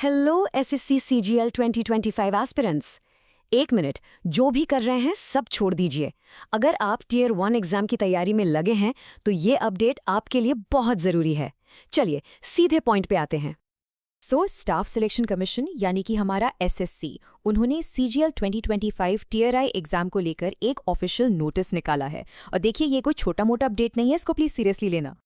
Hello SSC CGL 2025 aspirants. एक minute, जो भी कर रहे हैं सब छोड़ दीजिए। अगर आप टियर 1 एग्जाम की तैयारी में लगे हैं तो ये अपडेट आपके लिए बहुत ज़रूरी है। चलिए सीधे पॉइंट पे आते हैं। स्टाफ सिलेक्शन कमीशन यानी कि हमारा एसएससी, उन्होंने सीजीएल 2025 टियर आई एग्जाम को लेकर एक ऑफिशियल नोटिस निकाला है। और देखिए, ये कोई छोटा मोटा अपडेट नहीं है, इसको प्लीज सीरियसली लेना।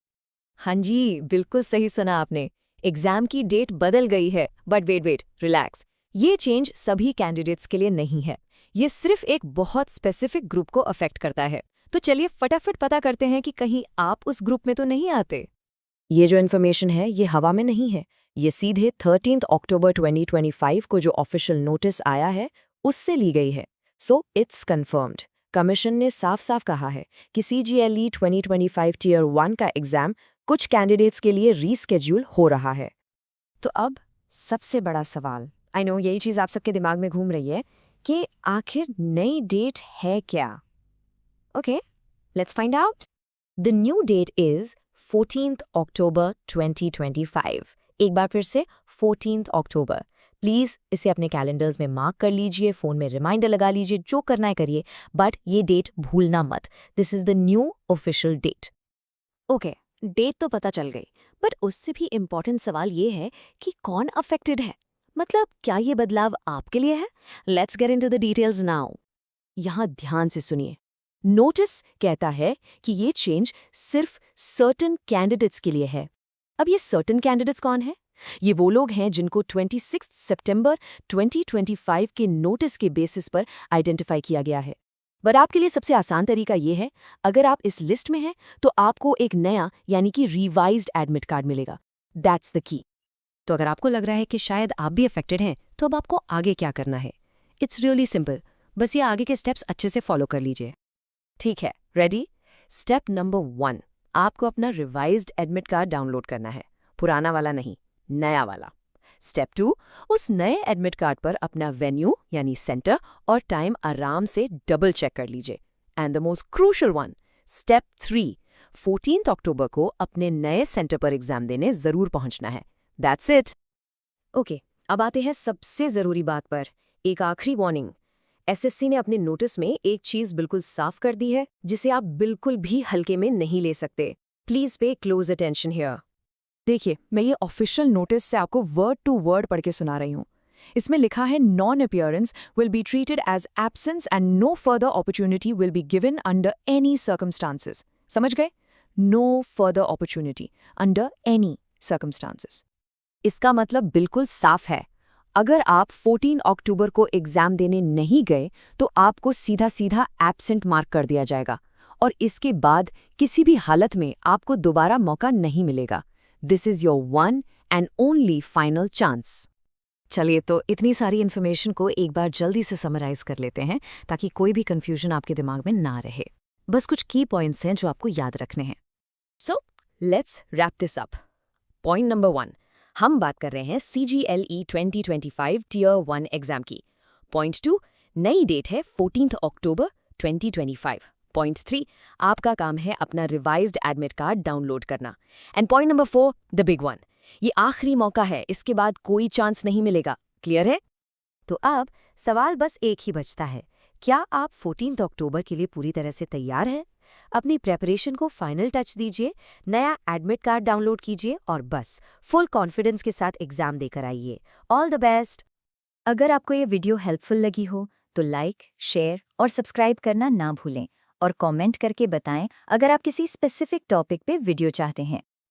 हाँ जी, बिल्कुल सही सुना आपने। एग्जाम की डेट बदल गई है, बट वेट रिलैक्स। ये चेंज सभी कैंडिडेट्स के लिए नहीं है। ये सिर्फ एक बहुत स्पेसिफिक ग्रुप को अफेक्ट करता है। तो चलिए फटाफट पता करते हैं कि कहीं आप उस ग्रुप में तो नहीं आते। ये जो इन्फॉर्मेशन है ये हवा में नहीं है, ये सीधे 13 अक्टूबर 2025 को जो ऑफिशियल नोटिस आया है उससे ली गई है। It's confirmed. कमीशन ने साफ साफ कहा है कि सीजीएलई 2025 टियर 1 का एग्जाम कुछ कैंडिडेट्स के लिए रीस्केड्यूल हो रहा है। तो अब सबसे बड़ा सवाल, आई नो यही चीज़ आप सबके दिमाग में घूम रही है कि आखिर नई डेट है क्या? Okay, let's find out. The new date is 14th October 2025। एक बार फिर से 14th अक्टूबर। प्लीज़ इसे अपने कैलेंडर्स में मार्क कर लीजिए, फ़ोन में रिमाइंडर लगा लीजिए, जो करना है करिए, बट ये डेट भूलना मत। This is the new official date. Okay, date तो पता चल गई, बट उससे भी इम्पॉर्टेंट सवाल ये है कि कौन अफेक्टेड है। मतलब क्या ये बदलाव आपके लिए है? Let's get into the details now. यहाँ ध्यान से सुनिए। नोटिस कहता है कि ये चेंज सिर्फ सर्टेन कैंडिडेट्स के लिए है। अब ये सर्टेन कैंडिडेट्स कौन है? ये वो लोग हैं जिनको 26 सितंबर 2025 के नोटिस के बेसिस पर आइडेंटिफाई किया गया है। बट आपके लिए सबसे आसान तरीका ये है, अगर आप इस लिस्ट में हैं तो आपको एक नया यानी कि रिवाइज्ड एडमिट कार्ड मिलेगा। That's the key. तो अगर आपको लग रहा है कि शायद आप भी अफेक्टेड हैं, तो अब आपको आगे क्या करना है? It's really simple. बस ये आगे के स्टेप्स अच्छे से फॉलो कर लीजिए। ठीक है, रेडी? स्टेप नंबर 1, आपको अपना रिवाइज्ड एडमिट कार्ड डाउनलोड करना है। पुराना वाला नहीं, नया वाला। स्टेप 2, उस नए एडमिट कार्ड पर अपना वेन्यू यानी सेंटर और टाइम आराम से डबल चेक कर लीजिए। And the most crucial one, step 3, 14 अक्टूबर को अपने नए सेंटर पर एग्जाम देने जरूर पहुंचना है। That's it. ओके, अब आते हैं सबसे जरूरी बात पर। एक आखिरी वार्निंग। एसएससी ने अपने नोटिस में एक चीज बिल्कुल साफ कर दी है, जिसे आप बिल्कुल भी हल्के में नहीं ले सकते। Please pay close attention here. देखिए, मैं ये ऑफिशियल नोटिस से आपको वर्ड टू वर्ड पढ़ के सुना रही हूँ। इसमें लिखा है, non appearance will be treated as absence and no further opportunity will be given under any circumstances. समझ गए? No further opportunity under any circumstances. इसका मतलब बिल्कुल साफ है। अगर आप 14 अक्टूबर को एग्जाम देने नहीं गए तो आपको सीधा सीधा एब्सेंट मार्क कर दिया जाएगा और इसके बाद किसी भी हालत में आपको दोबारा मौका नहीं मिलेगा। This is your one and only final chance. चलिए, तो इतनी सारी इन्फॉर्मेशन को एक बार जल्दी से समराइज कर लेते हैं ताकि कोई भी कंफ्यूजन आपके दिमाग में ना रहे। बस कुछ की पॉइंट्स हैं जो आपको याद रखने हैं। So let's wrap this up. Point number 1, हम बात कर रहे हैं CGLE 2025 टियर 1 एग्जाम की। पॉइंट 2, नई डेट है 14 अक्टूबर 2025। पॉइंट 3, आपका काम है अपना रिवाइज्ड एडमिट कार्ड डाउनलोड करना। And point number 4, the big one, ये आखिरी मौका है, इसके बाद कोई चांस नहीं मिलेगा। क्लियर है? तो अब सवाल बस एक ही बचता है, क्या आप 14 अक्टूबर के लिए पूरी तरह से तैयार हैं? अपनी प्रेपरेशन को फाइनल टच दीजिए, नया एडमिट कार्ड डाउनलोड कीजिए और बस फुल कॉन्फिडेंस के साथ एग्जाम देकर आइए। All the best. अगर आपको ये वीडियो हेल्पफुल लगी हो तो लाइक, शेयर और सब्सक्राइब करना ना भूलें और कमेंट करके बताएं अगर आप किसी स्पेसिफिक टॉपिक पे वीडियो चाहते हैं।